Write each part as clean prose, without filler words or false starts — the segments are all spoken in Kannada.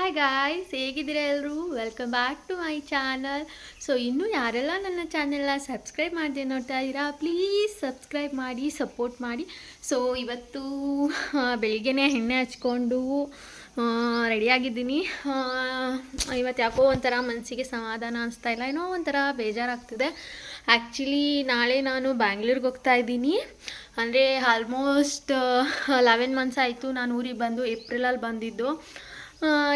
ಹಾಯ್ ಗಾಯ್ಸ್, ಹೇಗಿದ್ದೀರಾ ಎಲ್ಲರೂ? Welcome back to my channel. So ಇನ್ನೂ ಯಾರೆಲ್ಲ ನನ್ನ ಚಾನೆಲ್ನ ಸಬ್ಸ್ಕ್ರೈಬ್ ಮಾಡದೆ ನೋಡ್ತಾ ಇದ್ದೀರಾ, ಪ್ಲೀಸ್ ಸಬ್ಸ್ಕ್ರೈಬ್ ಮಾಡಿ, ಸಪೋರ್ಟ್ ಮಾಡಿ. ಸೊ ಇವತ್ತು ಬೆಳಿಗ್ಗೆನೇ ಎಣ್ಣೆ ಹಚ್ಕೊಂಡು ರೆಡಿಯಾಗಿದ್ದೀನಿ. ಇವತ್ತು ಯಾಕೋ ಒಂಥರ ಮನಸ್ಸಿಗೆ ಸಮಾಧಾನ ಅನಿಸ್ತಾ ಇಲ್ಲ, ಏನೋ ಒಂಥರ ಬೇಜಾರಾಗ್ತಿದೆ. ಆ್ಯಕ್ಚುಲಿ ನಾಳೆ ನಾನು ಬ್ಯಾಂಗ್ಳೂರಿಗೆ ಹೋಗ್ತಾ ಇದ್ದೀನಿ. ಅಂದರೆ ಆಲ್ಮೋಸ್ಟ್ 11 ಮಂತ್ಸ್ ಆಯಿತು ನಾನು ಊರಿಗೆ ಬಂದು. ಏಪ್ರಿಲಲ್ಲಿ ಬಂದಿದ್ದು.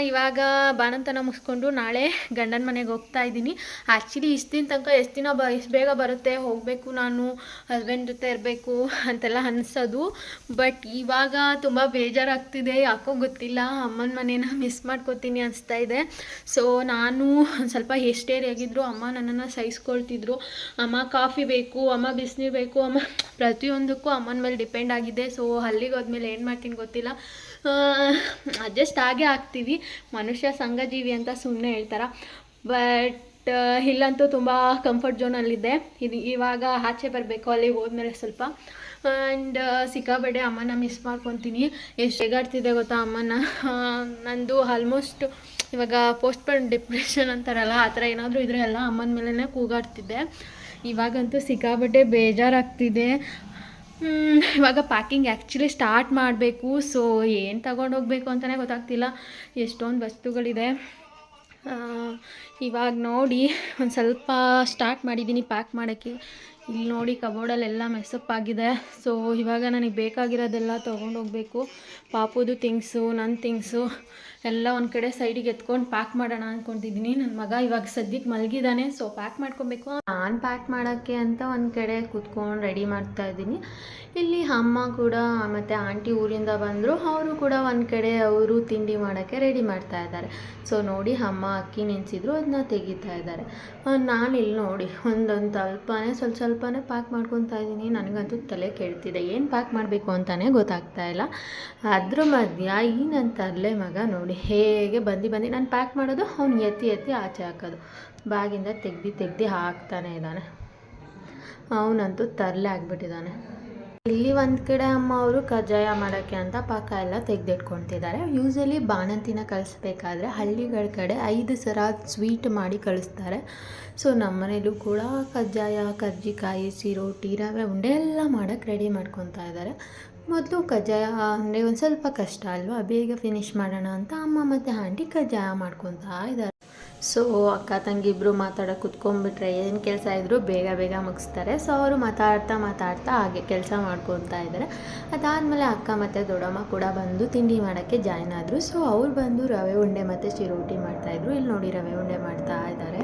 ಇವಾಗ ಬಾಣಂತನ ಮುಗಿಸ್ಕೊಂಡು ನಾಳೆ ಗಂಡನ ಮನೆಗೆ ಹೋಗ್ತಾ ಇದ್ದೀನಿ. ಆ್ಯಕ್ಚುಲಿ ಇಷ್ಟು ದಿನ ತನಕ ಎಷ್ಟು ಬೇಗ ಬರುತ್ತೆ, ಹೋಗಬೇಕು, ನಾನು ಹಸ್ಬೆಂಡ್ ಜೊತೆ ಇರಬೇಕು ಅಂತೆಲ್ಲ ಅನಿಸೋದು. ಬಟ್ ಇವಾಗ ತುಂಬ ಬೇಜಾರಾಗ್ತಿದೆ, ಯಾಕೋ ಗೊತ್ತಿಲ್ಲ. ಅಮ್ಮನ ಮನೇನ ಮಿಸ್ ಮಾಡ್ಕೋತೀನಿ ಅನಿಸ್ತಾ ಇದೆ. ಸೊ ನಾನು ಒಂದು ಸ್ವಲ್ಪ ಎಷ್ಟೇರಿಯಾಗಿದ್ರು ಅಮ್ಮ ನನ್ನನ್ನು ಸಹಿಸ್ಕೊಳ್ತಿದ್ರು. ಅಮ್ಮ ಕಾಫಿ ಬೇಕು, ಅಮ್ಮ ಬಿಸಿನೀರು ಬೇಕು, ಅಮ್ಮ ಪ್ರತಿಯೊಂದಕ್ಕೂ ಅಮ್ಮನ ಮೇಲೆ ಡಿಪೆಂಡ್ ಆಗಿದೆ. ಸೊ ಅಲ್ಲಿಗೆ ಹೋದ್ಮೇಲೆ ಏನು ಮಾಡ್ತೀನಿ ಗೊತ್ತಿಲ್ಲ, ಅಡ್ಜಸ್ಟ್ ಆಗೇ ಆಗ್ತೀವಿ. ಮನುಷ್ಯ ಸಂಘಜೀವಿ ಅಂತ ಸುಮ್ಮನೆ ಹೇಳ್ತಾರೆ, ಬಟ್ ಇಲ್ಲಂತೂ ತುಂಬ ಕಂಫರ್ಟ್ ಝೋನಲ್ಲಿದೆ. ಇವಾಗ ಆಚೆ ಬರಬೇಕು, ಅಲ್ಲಿಗೆ ಹೋದ್ಮೇಲೆ ಸ್ವಲ್ಪ. ಆ್ಯಂಡ್ ಸಿಕ್ಕಾಬಟ್ಟೆ ಅಮ್ಮನ ಮಿಸ್ ಮಾಡ್ಕೊತೀನಿ. ಎಷ್ಟು ಹೇಗಾಡ್ತಿದೆ ಗೊತ್ತಾ ಅಮ್ಮನ. ನಂದು ಆಲ್ಮೋಸ್ಟ್ ಇವಾಗ ಪೋಸ್ಟ್ಪೋನ್ ಡಿಪ್ರೆಷನ್ ಅಂತಾರಲ್ಲ, ಆ ಥರ ಏನಾದರೂ ಇದ್ರೆ ಎಲ್ಲ ಅಮ್ಮನ ಮೇಲೇ ಕೂಗಾಡ್ತಿದ್ದೆ. ಇವಾಗಂತೂ ಸಿಕ್ಕಾಬಟ್ಟೆ ಬೇಜಾರಾಗ್ತಿದೆ. ಇವಾಗ ಪ್ಯಾಕಿಂಗ್ ಆ್ಯಕ್ಚುಲಿ ಸ್ಟಾರ್ಟ್ ಮಾಡಬೇಕು. ಸೊ ಏನು ತಗೊಂಡೋಗ್ಬೇಕು ಅಂತಲೇ ಗೊತ್ತಾಗ್ತಿಲ್ಲ, ಎಷ್ಟೊಂದು ವಸ್ತುಗಳಿದೆ. ಇವಾಗ ನೋಡಿ ಒಂದು ಸ್ವಲ್ಪ ಸ್ಟಾರ್ಟ್ ಮಾಡಿದ್ದೀನಿ ಪ್ಯಾಕ್ ಮಾಡೋಕ್ಕೆ. ಇಲ್ಲಿ ನೋಡಿ ಕಬೋರ್ಡಲ್ಲೆಲ್ಲ ಮೆಸಪ್ ಆಗಿದೆ. ಸೊ ಇವಾಗ ನನಗೆ ಬೇಕಾಗಿರೋದೆಲ್ಲ ತೊಗೊಂಡೋಗ್ಬೇಕು. ಪಾಪುದು ಥಿಂಗ್ಸು, ನನ್ನ ಥಿಂಗ್ಸು ಎಲ್ಲ ಒಂದು ಕಡೆ ಸೈಡಿಗೆ ಎತ್ಕೊಂಡು ಪ್ಯಾಕ್ ಮಾಡೋಣ ಅಂದ್ಕೊತಿದ್ದೀನಿ. ನನ್ನ ಮಗ ಇವಾಗ ಸದ್ಯಕ್ಕೆ ಮಲಗಿದ್ದಾನೆ, ಸೊ ಪ್ಯಾಕ್ ಮಾಡ್ಕೊಬೇಕು. ನಾನು ಪ್ಯಾಕ್ ಮಾಡೋಕ್ಕೆ ಅಂತ ಒಂದು ಕಡೆ ಕೂತ್ಕೊಂಡು ರೆಡಿ ಮಾಡ್ತಾಯಿದ್ದೀನಿ. ಇಲ್ಲಿ ಅಮ್ಮ ಕೂಡ ಮತ್ತು ಆಂಟಿ ಊರಿಂದ ಬಂದರು, ಅವರು ಕೂಡ ಒಂದು ಕಡೆ ಅವರು ತಿಂಡಿ ಮಾಡೋಕ್ಕೆ ರೆಡಿ ಮಾಡ್ತಾಯಿದ್ದಾರೆ. ಸೊ ನೋಡಿ ಅಮ್ಮ ಅಕ್ಕಿ ನೆನೆಸಿದ್ರು, ಅದನ್ನ ತೆಗಿತಾ ಇದ್ದಾರೆ. ನಾನು ಇಲ್ಲಿ ನೋಡಿ ಒಂದೊಂದು ಸ್ವಲ್ಪನೇ ಪ್ಯಾಕ್ ಮಾಡ್ಕೊತಾ ಇದ್ದೀನಿ. ನನಗಂತೂ ತಲೆ ಕೆಡ್ತಿದೆ, ಏನು ಪ್ಯಾಕ್ ಮಾಡಬೇಕು ಅಂತಲೇ ಗೊತ್ತಾಗ್ತಾ ಇಲ್ಲ. ಅದ್ರ ಮಧ್ಯ ಈ ನನ್ನ ತರಲೆ ಮಗ ನೋಡಿ ಹೇಗೆ ಬಂದು ನಾನು ಪ್ಯಾಕ್ ಮಾಡೋದು, ಅವ್ನು ಎತ್ತಿ ಆಚೆ ಹಾಕೋದು, ಬ್ಯಾಗಿಂದ ತೆಗ್ದು ಹಾಕ್ತಾನೆ ಇದ್ದಾನೆ. ಅವನಂತೂ ತರಲೆ ಆಗಿಬಿಟ್ಟಿದ್ದಾನೆ. ಇಲ್ಲಿ ಒಂದು ಕಡೆ ಅಮ್ಮ ಅವರು ಕಜ್ಜಾಯ ಮಾಡೋಕ್ಕೆ ಅಂತ ಪಾಕ ಎಲ್ಲ ತೆಗೆದಿಟ್ಕೊತಿದ್ದಾರೆ. ಯೂಸಲಿ ಬಾಣಂತಿನ ಕಳಿಸ್ಬೇಕಾದ್ರೆ ಹಳ್ಳಿಗಳ ಕಡೆ 5 ಸರ ಸ್ವೀಟ್ ಮಾಡಿ ಕಳಿಸ್ತಾರೆ. ಸೊ ನಮ್ಮನೇಲೂ ಕೂಡ ಕಜ್ಜಾಯ, ಕರ್ಜಿಕಾಯಿ, ಸಿರೋಟಿ, ರವೆ ಉಂಡೆ ಎಲ್ಲ ಮಾಡೋಕ್ಕೆ ರೆಡಿ ಮಾಡ್ಕೊತಾ ಇದ್ದಾರೆ. ಮೊದಲು ಕಜ್ಜಾಯ ಅಂದರೆ ಒಂದು ಸ್ವಲ್ಪ ಕಷ್ಟ ಅಲ್ವಾ, ಬೇಗ ಫಿನಿಷ್ ಮಾಡೋಣ ಅಂತ ಅಮ್ಮ ಮತ್ತು ಆಂಟಿ ಕಜ್ಜಾಯ ಮಾಡ್ಕೊತಾ ಇದ್ದಾರೆ. ಸೊ ಅಕ್ಕ ತಂಗಿ ಇಬ್ಬರು ಮಾತಾಡೋಕೆ ಕುತ್ಕೊಂಡ್ಬಿಟ್ರೆ ಏನು ಕೆಲಸ ಇದ್ದರೂ ಬೇಗ ಮುಗಿಸ್ತಾರೆ. ಸೊ ಅವರು ಮಾತಾಡ್ತಾ ಹಾಗೆ ಕೆಲಸ ಮಾಡ್ಕೊತಾ ಇದ್ದಾರೆ. ಅದಾದಮೇಲೆ ಅಕ್ಕ ಮತ್ತು ದೊಡ್ಡಮ್ಮ ಕೂಡ ಬಂದು ತಿಂಡಿ ಮಾಡೋಕ್ಕೆ ಜಾಯ್ನ್ ಆದರು. ಸೊ ಅವ್ರು ಬಂದು ರವೆ ಉಂಡೆ ಮತ್ತು ಚಿರೋಟಿ ಮಾಡ್ತಾಯಿದ್ರು. ಇಲ್ಲಿ ನೋಡಿ ರವೆ ಉಂಡೆ ಮಾಡ್ತಾ ಇದ್ದಾರೆ.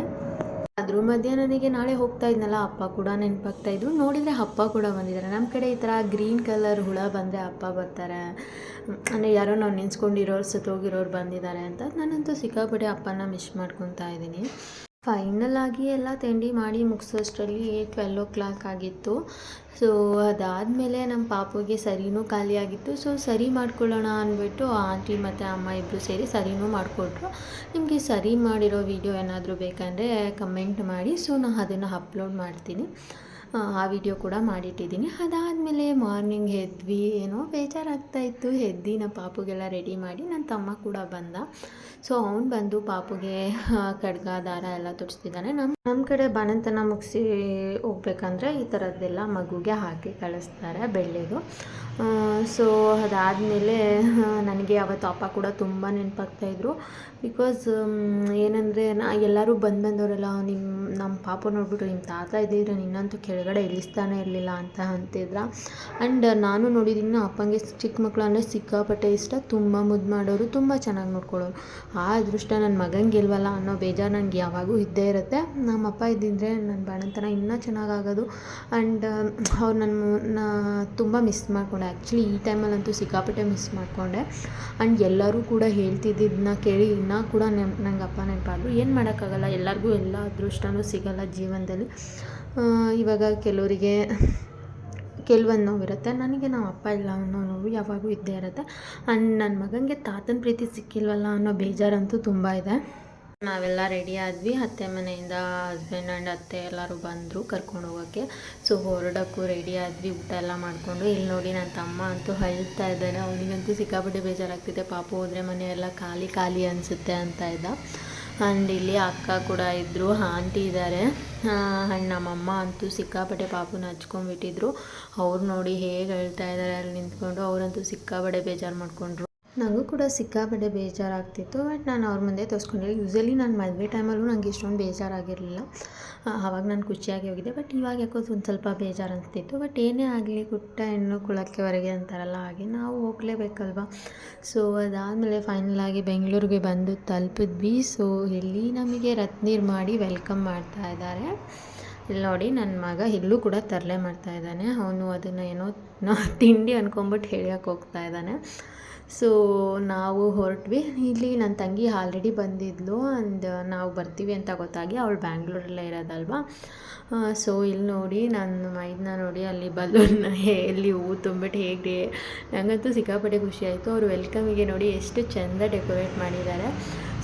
ಅದ್ರ ಮಧ್ಯೆ ನನಗೆ ನಾಳೆ ಹೋಗ್ತಾ ಇದ್ನಲ್ಲ, ಅಪ್ಪ ಕೂಡ ನೆನಪಾಗ್ತಾಯಿದ್ರು. ನೋಡಿದರೆ ಅಪ್ಪ ಕೂಡ ಬಂದಿದ್ದಾರೆ. ನಮ್ಮ ಕಡೆ ಈ ಥರ ಗ್ರೀನ್ ಕಲರ್ ಹುಳ ಬಂದರೆ ಅಪ್ಪ ಬರ್ತಾರೆ, ಅಂದರೆ ಯಾರೋ ನಾವು ನೆನೆಸ್ಕೊಂಡಿರೋರು ಸತ್ತೋಗಿರೋರು ಬಂದಿದ್ದಾರೆ ಅಂತ. ನಾನಂತೂ ಸಿಕ್ಕಾಪಟ್ಟೆ ಅಪ್ಪನ ಮಿಸ್ ಮಾಡ್ಕೊತಾ ಇದ್ದೀನಿ. ಫೈನಲ್ ಆಗಿ ಎಲ್ಲ ತಿಂಡಿ ಮಾಡಿ ಮುಗಿಸೋಷ್ಟರಲ್ಲಿ 12 ಆಗಿತ್ತು. ಸೊ ಅದಾದಮೇಲೆ ನಮ್ಮ ಪಾಪುಗೆ ಸರಿನೂ ಖಾಲಿಯಾಗಿತ್ತು. ಸೊ ಸರಿ ಮಾಡ್ಕೊಳ್ಳೋಣ ಅಂದ್ಬಿಟ್ಟು ಆಂಟಿ ಮತ್ತು ಅಮ್ಮ ಇಬ್ಬರು ಸೇರಿ ಸರಿನೂ ಮಾಡಿಕೊಟ್ರು. ನಿಮಗೆ ಸರಿ ಮಾಡಿರೋ ವಿಡಿಯೋ ಏನಾದರೂ ಬೇಕಂದರೆ ಕಮೆಂಟ್ ಮಾಡಿ. ಸೊ ನಾನು ಅದನ್ನು ಅಪ್ಲೋಡ್ ಮಾಡ್ತೀನಿ. ಆ ವಿಡಿಯೋ ಕೂಡ ಮಾಡಿಟ್ಟಿದ್ದೀನಿ. ಅದಾದಮೇಲೆ ಮಾರ್ನಿಂಗ್ ಎದ್ವಿ, ಏನೋ ಬೇಜಾರಾಗ್ತಾಯಿತ್ತು. ಎದ್ದು ನಮ್ಮ ಪಾಪುಗೆಲ್ಲ ರೆಡಿ ಮಾಡಿ ನನ್ನ ತಮ್ಮ ಕೂಡ ಬಂದ. ಸೊ ಅವ್ನು ಬಂದು ಪಾಪುಗೆ ಖಡ್ಗ ದಾರ ಎಲ್ಲ ತೊಡಿಸ್ತಿದ್ದಾನೆ. ನಮ್ಮ ಕಡೆ ಬಾಣಂತನ ಮುಗಿಸಿ ಹೋಗ್ಬೇಕಂದ್ರೆ ಈ ಥರದ್ದೆಲ್ಲ ಮಗುಗೆ ಹಾಕಿ ಕಳಿಸ್ತಾರೆ, ಬೆಳ್ಳಿದು. ಸೊ ಅದಾದಮೇಲೆ ನನಗೆ ಅವತ್ತು ಅಪ್ಪ ಕೂಡ ತುಂಬ ನೆನಪಾಗ್ತಾಯಿದ್ರು. ಬಿಕಾಸ್ ಏನಂದರೆ ಎಲ್ಲರೂ ಬಂದವರೆಲ್ಲ ನಮ್ಮ ಪಾಪ ನೋಡ್ಬಿಟ್ಟು ನಿಮ್ಮ ತಾತ ಇದ್ದಿದ್ರೆ ನಿನ್ನಂತೂ ಕೆಳಗಡೆ ಇಳಿಸ್ತಾನೆ ಇರಲಿಲ್ಲ ಅಂತ ಅಂತಿದ್ರ. ಆ್ಯಂಡ್ ನಾನು ನೋಡಿದ್ದೀನಿ ಅಪ್ಪಂಗೆ ಚಿಕ್ಕ ಮಕ್ಕಳು ಅಂದರೆ ಸಿಕ್ಕಾಪಟ್ಟೆ ಇಷ್ಟ, ತುಂಬ ಮುದ್ದು ಮಾಡೋರು, ತುಂಬ ಚೆನ್ನಾಗಿ ನೋಡ್ಕೊಳ್ಳೋರು. ಆ ಅದೃಷ್ಟ ನನ್ನ ಮಗನಿಗಿಲ್ವಲ್ಲ ಅನ್ನೋ ಬೇಜಾರು ನನಗೆ ಯಾವಾಗೂ ಇದ್ದೇ ಇರುತ್ತೆ. ನಮ್ಮಪ್ಪ ಇದ್ದಿದ್ದರೆ ನನ್ನ ಬಾಣಂತನ ಇನ್ನೂ ಚೆನ್ನಾಗಾಗೋದು. ಆ್ಯಂಡ್ ಅವ್ರು ನನ್ನ ತುಂಬ ಮಿಸ್ ಮಾಡಿಕೊಂಡೆ. ಆ್ಯಕ್ಚುಲಿ ಈ ಟೈಮಲ್ಲಂತೂ ಸಿಕ್ಕಾಪಟ್ಟೆ ಮಿಸ್ ಮಾಡಿಕೊಂಡೆ. ಆ್ಯಂಡ್ ಎಲ್ಲರೂ ಕೂಡ ಹೇಳ್ತಿದ್ದನ್ನ ಕೇಳಿ ಇನ್ನೂ ಕೂಡ ನಂಗೆ ಅಪ್ಪ ನೆನಪಾದ್ರು. ಏನು ಮಾಡೋಕ್ಕಾಗಲ್ಲ, ಎಲ್ಲರಿಗೂ ಎಲ್ಲ ಅದೃಷ್ಟವೂ ಸಿಗೋಲ್ಲ ಜೀವನದಲ್ಲಿ. ಇವಾಗ ಕೆಲವರಿಗೆ ಕೆಲವೊಂದು ನೋವಿರುತ್ತೆ. ನನಗೆ ನಮ್ಮ ಅಪ್ಪ ಇಲ್ಲ ಅನ್ನೋ ನೋವು ಯಾವಾಗೂ ಇದ್ದೇ ಇರುತ್ತೆ. ಆ್ಯಂಡ್ ನನ್ನ ಮಗನಿಗೆ ತಾತನ ಪ್ರೀತಿ ಸಿಕ್ಕಿಲ್ವಲ್ಲ ಅನ್ನೋ ಬೇಜಾರಂತೂ ತುಂಬ ಇದೆ. ನಾವೆಲ್ಲ ರೆಡಿ ಆದ್ವಿ. ಅತ್ತೆ ಮನೆಯಿಂದ ಹಸ್ಬೆಂಡ್ ಆ್ಯಂಡ್ ಅತ್ತೆ ಎಲ್ಲರೂ ಬಂದರು ಕರ್ಕೊಂಡು ಹೋಗೋಕ್ಕೆ. ಸೊ ಹೊರಡೋಕ್ಕೂ ರೆಡಿ ಆದ್ವಿ, ಊಟ ಎಲ್ಲ ಮಾಡಿಕೊಂಡು. ಇಲ್ಲಿ ನೋಡಿ ನನ್ನ ತಮ್ಮ ಅಂತೂ ಅಳ್ತಾ ಇದ್ದಾನೆ. ಅವನಿಗಂತೂ ಸಿಕ್ಕಾಪಟ್ಟೆ ಬೇಜಾರಾಗ್ತಿದೆ. ಪಾಪು ಹೋದರೆ ಮನೆಯೆಲ್ಲ ಖಾಲಿ ಖಾಲಿ ಅನಿಸುತ್ತೆ ಅಂತ ಇದ್ದ. ಆ್ಯಂಡ್ ಇಲ್ಲಿ ಅಕ್ಕ ಕೂಡ ಇದ್ದರು, ಆಂಟಿ ಇದ್ದಾರೆ. ಆ್ಯಂಡ್ ನಮ್ಮಮ್ಮ ಅಂತೂ ಸಿಕ್ಕಾಪಟ್ಟೆ ಪಾಪುನ ಹಚ್ಕೊಂಡ್ಬಿಟ್ಟಿದ್ರು. ಅವ್ರು ನೋಡಿ ಹೇಗೆ ಹೇಳ್ತಾ ಇದ್ದಾರೆ ಅಲ್ಲಿ ನಿಂತ್ಕೊಂಡು. ಅವರಂತೂ ಸಿಕ್ಕಾಪಟ್ಟೆ ಬೇಜಾರು ಮಾಡಿಕೊಂಡ್ರು. ನನಗೂ ಕೂಡ ಸಿಕ್ಕಾಪಟ್ಟೆ ಬೇಜಾರಾಗ್ತಿತ್ತು. ಬಟ್ ನಾನು ಅವ್ರ ಮುಂದೆ ತೋರಿಸ್ಕೊಂಡಿಲ್ಲ. ಯೂಸಲಿ ನಾನು ಮದುವೆ ಟೈಮಲ್ಲೂ ನನಗೆ ಇಷ್ಟೊಂದು ಬೇಜಾರಾಗಿರಲಿಲ್ಲ. ಆವಾಗ ನಾನು ಖುಷಿಯಾಗಿ ಹೋಗಿದ್ದೆ. ಬಟ್ ಇವಾಗ ಯಾಕೋ ಒಂದು ಸ್ವಲ್ಪ ಬೇಜಾರು ಅನಿಸ್ತಿತ್ತು. ಬಟ್ ಏನೇ ಆಗಲಿ ಪುಟ್ಟ ಹೆಣ್ಣು ಕುಳಕ್ಕೆ ಹೊರಗೆ ಅಂತಾರಲ್ಲ, ಹಾಗೆ ನಾವು ಹೋಗಲೇಬೇಕಲ್ವ. ಸೊ ಅದಾದಮೇಲೆ ಫೈನಲಾಗಿ ಬೆಂಗಳೂರಿಗೆ ಬಂದು ತಲುಪಿದ್ವಿ. ಸೊ ಇಲ್ಲಿ ನಮಗೆ ರತ್ನೀರು ಮಾಡಿ ವೆಲ್ಕಮ್ ಮಾಡ್ತಾ ಇದ್ದಾರೆ. ಇಲ್ಲಿ ನೋಡಿ ನನ್ನ ಮಗ ಇಲ್ಲೂ ಕೂಡ ತರಲೆ ಮಾಡ್ತಾ ಇದ್ದಾನೆ. ಅವನು ಅದನ್ನು ಏನೋ ತಿಂಡಿ ಅಂದ್ಕೊಂಬಿಟ್ಟು ಹೇಳ್ಯಕ್ಕೆ ಹೋಗ್ತಾ ಇದ್ದಾನೆ. ಸೊ ನಾವು ಹೊರಟ್ವಿ. ಇಲ್ಲಿ ನನ್ನ ತಂಗಿ ಆಲ್ರೆಡಿ ಬಂದಿದ್ಲು. ಆ್ಯಂಡ್ ನಾವು ಬರ್ತೀವಿ ಅಂತ ಗೊತ್ತಾಗಿ ಅವಳು ಬ್ಯಾಂಗ್ಳೂರಲ್ಲೇ ಇರೋದಲ್ವ. ಸೊ ಇಲ್ಲಿ ನೋಡಿ ನನ್ನ ಮೈದನ್ನ ನೋಡಿ ಅಲ್ಲಿ ಬಲೂನ್ ಎಲ್ಲಿ ಹೂವು ತುಂಬಿಟ್ಟು ಹೇಗೆ, ನನಗಂತೂ ಸಿಕ್ಕಾಪಟ್ಟೆ ಖುಷಿ ಆಯಿತು. ಅವರು ವೆಲ್ಕಮಿಗೆ ನೋಡಿ ಎಷ್ಟು ಚೆಂದ ಡೆಕೋರೇಟ್ ಮಾಡಿದ್ದಾರೆ.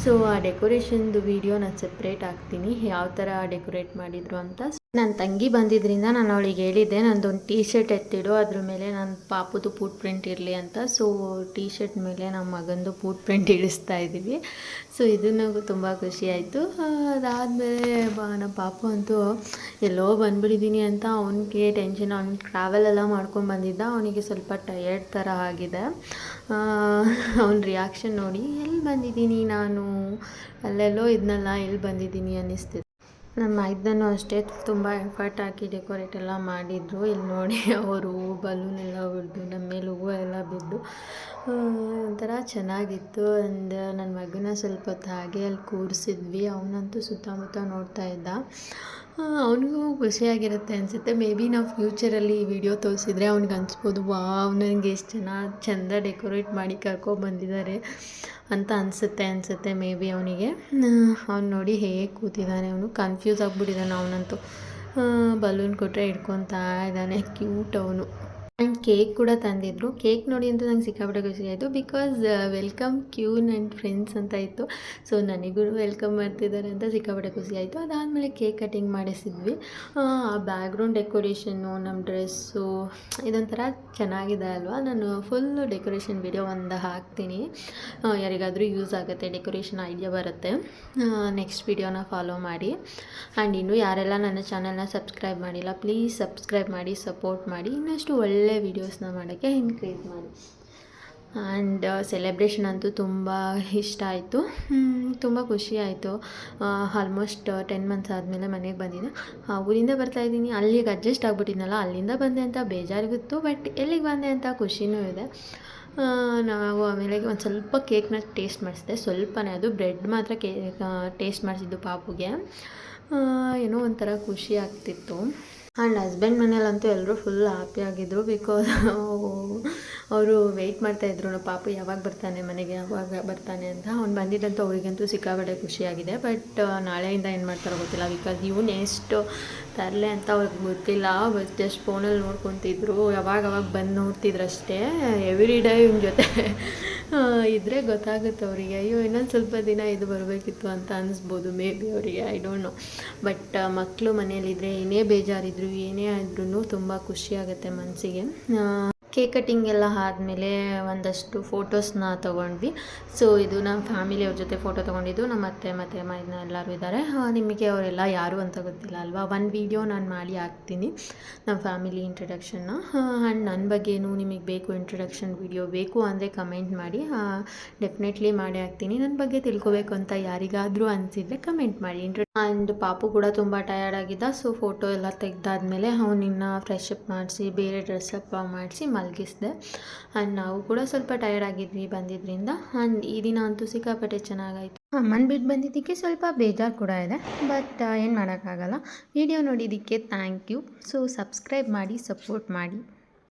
ಸೊ ಆ ಡೆಕೋರೇಷನ್ದು ವೀಡಿಯೋ ನಾನು ಸಪ್ರೇಟ್ ಹಾಕ್ತೀನಿ, ಯಾವ ಥರ ಡೆಕೋರೇಟ್ ಮಾಡಿದರು ಅಂತ. ನನ್ನ ತಂಗಿ ಬಂದಿದ್ದರಿಂದ ನಾನು ಅವಳಿಗೆ ಹೇಳಿದ್ದೆ ನಂದೊಂದು ಟೀ ಶರ್ಟ್ ಎತ್ತಿಡು, ಅದ್ರ ಮೇಲೆ ನನ್ನ ಪಾಪುದು ಫುಟ್ ಪ್ರಿಂಟ್ ಇರಲಿ ಅಂತ. ಸೊ ಟೀ ಶರ್ಟ್ ಮೇಲೆ ನಮ್ಮ ಮಗಂದು ಫುಟ್ ಪ್ರಿಂಟ್ ಇಳಿಸ್ತಾ ಇದ್ದೀವಿ. ಸೊ ಇದು ನನಗೂ ತುಂಬ ಖುಷಿ ಆಯಿತು. ಅದಾದಮೇಲೆ ನಮ್ಮ ಪಾಪು ಅಂತೂ ಎಲ್ಲೋ ಬಂದುಬಿಟ್ಟಿದ್ದೀನಿ ಅಂತ ಅವನಿಗೆ ಟೆನ್ಷನ್. ಅವ್ನು ಟ್ರಾವೆಲ್ ಎಲ್ಲ ಮಾಡ್ಕೊಂಡು ಬಂದಿದ್ದ, ಅವನಿಗೆ ಸ್ವಲ್ಪ ಟಯರ್ಡ್ ಥರ ಆಗಿದೆ. ಅವ್ನ ರಿಯಾಕ್ಷನ್ ನೋಡಿ, ಎಲ್ಲಿ ಬಂದಿದ್ದೀನಿ ನಾನು, ಅಲ್ಲೆಲ್ಲೋ ಇದನ್ನೆಲ್ಲ ಎಲ್ಲಿ ಬಂದಿದ್ದೀನಿ ಅನ್ನಿಸ್ತಿದೆ. ನಮ್ಮ ಮೈದನೂ ಅಷ್ಟೇ ತುಂಬ ಎಫರ್ಟ್ ಹಾಕಿ ಡೆಕೋರೇಟ್ ಎಲ್ಲ ಮಾಡಿದರು. ಇಲ್ಲಿ ನೋಡಿ ಅವರು ಬಲೂನ್ ಎಲ್ಲ ಹೊಡೆದು ನಮ್ಮ ಮೇಲೆ ಹೂವು ಎಲ್ಲ ಬಿದ್ದು ಒಂಥರ ಚೆನ್ನಾಗಿತ್ತು. ಆ್ಯಂಡ್ ನನ್ನ ಮಗನ ಸ್ವಲ್ಪ ಹೊತ್ತು ಹಾಗೆ ಅಲ್ಲಿ ಕೂರಿಸಿದ್ವಿ. ಅವನಂತೂ ಸುತ್ತಮುತ್ತ ನೋಡ್ತಾ ಇದ್ದ. ಅವನಿಗೂ ಖುಷಿಯಾಗಿರುತ್ತೆ ಅನಿಸುತ್ತೆ. ಮೇ ಬಿ ನಾವು ಫ್ಯೂಚರಲ್ಲಿ ಈ ವಿಡಿಯೋ ತೋರಿಸಿದ್ರೆ ಅವ್ನಿಗೆ ಅನಿಸ್ಬೋದು, ವಾವ್ ನನಗೆ ಎಷ್ಟು ಚೆಂದ ಡೆಕೋರೇಟ್ ಮಾಡಿ ಕರ್ಕೊಬಂದಿದ್ದಾರೆ ಅಂತ ಅನಿಸುತ್ತೆ ಮೇ ಬಿ ಅವನಿಗೆ. ಅವ್ನು ನೋಡಿ ಹೇಗೆ ಕೂತಿದ್ದಾನೆ, ಅವನು ಕನ್ಫ್ಯೂಸ್ ಆಗಿಬಿಟ್ಟಿದ್ದಾನೆ. ಅವನಂತೂ ಬಲೂನ್ ಕೊಟ್ಟರೆ ಹಿಡ್ಕೊತಾ ಇದ್ದಾನೆ, ಕ್ಯೂಟ್ ಅವನು. ಆ್ಯಂಡ್ ಕೇಕ್ ಕೂಡ ತಂದಿದ್ದರು. ಕೇಕ್ ನೋಡಿ ಅಂತೂ ನಂಗೆ ಸಿಕ್ಕಾಪಟ್ಟೆ ಖುಷಿ ಆಯಿತು. ಬಿಕಾಸ್ ವೆಲ್ಕಮ್ ಕ್ಯೂನ್ ಆ್ಯಂಡ್ ಫ್ರೆಂಡ್ಸ್ ಅಂತ ಇತ್ತು. ಸೊ ನನಗೂ ವೆಲ್ಕಮ್ ಮಾಡ್ತಿದ್ದಾರೆ ಅಂತ ಸಿಕ್ಕಾಪಟ್ಟೆ ಖುಷಿ ಆಯಿತು. ಅದಾದಮೇಲೆ ಕೇಕ್ ಕಟಿಂಗ್ ಮಾಡಿಸಿದ್ವಿ. ಆ ಬ್ಯಾಕ್ಗ್ರೌಂಡ್ ಡೆಕೋರೇಷನ್ನು, ನಮ್ಮ ಡ್ರೆಸ್ಸು ಇದೊಂಥರ ಚೆನ್ನಾಗಿದೆ ಅಲ್ವಾ. ನಾನು ಫುಲ್ ಡೆಕೋರೇಷನ್ ವಿಡಿಯೋ ಒಂದು ಹಾಕ್ತೀನಿ, ಯಾರಿಗಾದರೂ ಯೂಸ್ ಆಗುತ್ತೆ, ಡೆಕೋರೇಷನ್ ಐಡಿಯಾ ಬರುತ್ತೆ. ನೆಕ್ಸ್ಟ್ ವಿಡಿಯೋನ ಫಾಲೋ ಮಾಡಿ. ಆ್ಯಂಡ್ ಇನ್ನೂ ಯಾರೆಲ್ಲ ನನ್ನ ಚಾನಲ್ನ ಸಬ್ಸ್ಕ್ರೈಬ್ ಮಾಡಿಲ್ಲ, ಪ್ಲೀಸ್ ಸಬ್ಸ್ಕ್ರೈಬ್ ಮಾಡಿ, ಸಪೋರ್ಟ್ ಮಾಡಿ. ಇನ್ನಷ್ಟು ಒಳ್ಳೆ ವೀಡಿಯೋಸ್ನ ಮಾಡೋಕ್ಕೆ ಎನ್ಕರೇಜ್ ಮಾಡಿ. ಆ್ಯಂಡ್ ಸೆಲೆಬ್ರೇಷನ್ ಅಂತೂ ತುಂಬ ಇಷ್ಟ ಆಯಿತು, ತುಂಬ ಖುಷಿ ಆಯಿತು. ಆಲ್ಮೋಸ್ಟ್ 10 ಮಂತ್ಸ್ ಆದಮೇಲೆ ಮನೆಗೆ ಬಂದಿದ್ದೆ. ಊರಿಂದ ಬರ್ತಾಯಿದ್ದೀನಿ, ಅಲ್ಲಿಗೆ ಅಡ್ಜಸ್ಟ್ ಆಗಿಬಿಟ್ಟಿದ್ನಲ್ಲ, ಅಲ್ಲಿಂದ ಬಂದೆ ಅಂತ ಬೇಜಾರಿಗಿತ್ತು. ಬಟ್ ಎಲ್ಲಿಗೆ ಬಂದೆ ಅಂತ ಖುಷಿನೂ ಇದೆ. ನಾವು ಆಮೇಲೆ ಒಂದು ಸ್ವಲ್ಪ ಕೇಕ್ನ ಟೇಸ್ಟ್ ಮಾಡಿಸಿದೆ, ಸ್ವಲ್ಪನೇ, ಅದು ಬ್ರೆಡ್ ಮಾತ್ರ ಟೇಸ್ಟ್ ಮಾಡಿಸಿದ್ದು ಪಾಪುಗೆ. ಏನೋ ಒಂಥರ ಖುಷಿ ಆಗ್ತಿತ್ತು. ಆ್ಯಂಡ್ ಹಸ್ಬೆಂಡ್ ಮನೇಲಂತೂ ಎಲ್ಲರೂ ಫುಲ್ ಹ್ಯಾಪಿಯಾಗಿದ್ದರು. ಬಿಕಾಸ್ ಅವರು ವೆಯ್ಟ್ ಮಾಡ್ತಾಯಿದ್ರು, ಪಾಪು ಯಾವಾಗ ಬರ್ತಾನೆ ಮನೆಗೆ, ಯಾವಾಗ ಬರ್ತಾನೆ ಅಂತ. ಅವ್ನು ಬಂದಿದ್ದಂತೂ ಅವರಿಗಂತೂ ಸಿಕ್ಕಾಪಟ್ಟೆ ಖುಷಿಯಾಗಿದೆ. ಬಟ್ ನಾಳೆಯಿಂದ ಏನು ಮಾಡ್ತಾರೋ ಗೊತ್ತಿಲ್ಲ. ಬಿಕಾಸ್ ಇವನು ಎಷ್ಟು ತರಲೆ ಅಂತ ಅವ್ರಿಗೆ ಗೊತ್ತಿಲ್ಲ. ಬಟ್ ಜಸ್ಟ್ ಫೋನಲ್ಲಿ ನೋಡ್ಕೊತಿದ್ರು, ಯಾವಾಗ ಬಂದು ನೋಡ್ತಿದ್ರು ಅಷ್ಟೇ. ಎವ್ರಿ ಡೇ ಇವನ ಜೊತೆ ಇದ್ದರೆ ಗೊತ್ತಾಗುತ್ತೆ ಅವರಿಗೆ. ಅಯ್ಯೋ ಇನ್ನೊಂದು ಸ್ವಲ್ಪ ದಿನ ಇದು ಬರಬೇಕಿತ್ತು ಅಂತ ಅನ್ನಿಸ್ಬೋದು ಮೇ ಬಿ ಅವರಿಗೆ, ಐ ಡೋಂಟ್ ನೋ. ಬಟ್ ಮಕ್ಕಳು ಮನೇಲಿದ್ದರೆ ಏನೇ ಬೇಜಾರಿದ್ರು, ಏನೇ ಆದ್ರೂ ತುಂಬ ಖುಷಿಯಾಗುತ್ತೆ ಮನಸ್ಸಿಗೆ. ಕೇಕ್ ಕಟ್ಟಿಂಗ್ ಎಲ್ಲ ಆದಮೇಲೆ ಒಂದಷ್ಟು ಫೋಟೋಸ್ನ ತೊಗೊಂಡ್ವಿ. ಸೊ ಇದು ನಮ್ಮ ಫ್ಯಾಮಿಲಿಯವ್ರ ಜೊತೆ ಫೋಟೋ ತೊಗೊಂಡಿದ್ದು. ನಮ್ಮ ಅತ್ತೆ ಮತ್ತು ಮೈದನ ಎಲ್ಲರೂ ಇದ್ದಾರೆ. ನಿಮಗೆ ಅವರೆಲ್ಲ ಯಾರು ಅಂತ ಗೊತ್ತಿಲ್ಲ ಅಲ್ವಾ, ಒಂದು ವೀಡಿಯೋ ನಾನು ಮಾಡಿ ಹಾಕ್ತೀನಿ ನಮ್ಮ ಫ್ಯಾಮಿಲಿ ಇಂಟ್ರಡಕ್ಷನ್ನ. ಆ್ಯಂಡ್ ನನ್ನ ಬಗ್ಗೆನೂ ನಿಮಗೆ ಬೇಕು ಇಂಟ್ರಡಕ್ಷನ್ ವೀಡಿಯೋ ಬೇಕು ಅಂದರೆ ಕಮೆಂಟ್ ಮಾಡಿ, ಡೆಫಿನೆಟ್ಲಿ ಮಾಡಿ ಹಾಕ್ತೀನಿ. ನನ್ನ ಬಗ್ಗೆ ತಿಳ್ಕೊಬೇಕು ಅಂತ ಯಾರಿಗಾದರೂ ಅನಿಸಿದರೆ ಕಮೆಂಟ್ ಮಾಡಿ. ಆ್ಯಂಡ್ ಪಾಪು ಕೂಡ ತುಂಬ ಟಯರ್ಡ್ ಆಗಿದ್ದ. ಸೊ ಫೋಟೋ ಎಲ್ಲ ತೆಗೆದಾದ್ಮೇಲೆ ಅವನಿನ್ನ ಫ್ರೆಶ್ ಅಪ್ ಮಾಡಿಸಿ, ಬೇರೆ ಡ್ರೆಸ್ಸಪ್ ಮಾಡಿಸಿ ಮಲಗಿಸಿದೆ. ಆ್ಯಂಡ್ ನಾವು ಕೂಡ ಸ್ವಲ್ಪ ಟಯರ್ಡ್ ಆಗಿದ್ವಿ ಬಂದಿದ್ದರಿಂದ. ಆ್ಯಂಡ್ ಈ ದಿನ ಅಂತೂ ಸಿಕ್ಕಾಪಟ್ಟೆ ಚೆನ್ನಾಗಾಯಿತು. ಅಮ್ಮನ ಬಿಟ್ಟು ಬಂದಿದ್ದಕ್ಕೆ ಸ್ವಲ್ಪ ಬೇಜಾರು ಕೂಡ ಇದೆ, ಬಟ್ ಏನು ಮಾಡೋಕ್ಕಾಗಲ್ಲ. ವಿಡಿಯೋ ನೋಡಿದ್ದಕ್ಕೆ ಥ್ಯಾಂಕ್ ಯು. ಸೊ ಸಬ್ಸ್ಕ್ರೈಬ್ ಮಾಡಿ, ಸಪೋರ್ಟ್ ಮಾಡಿ.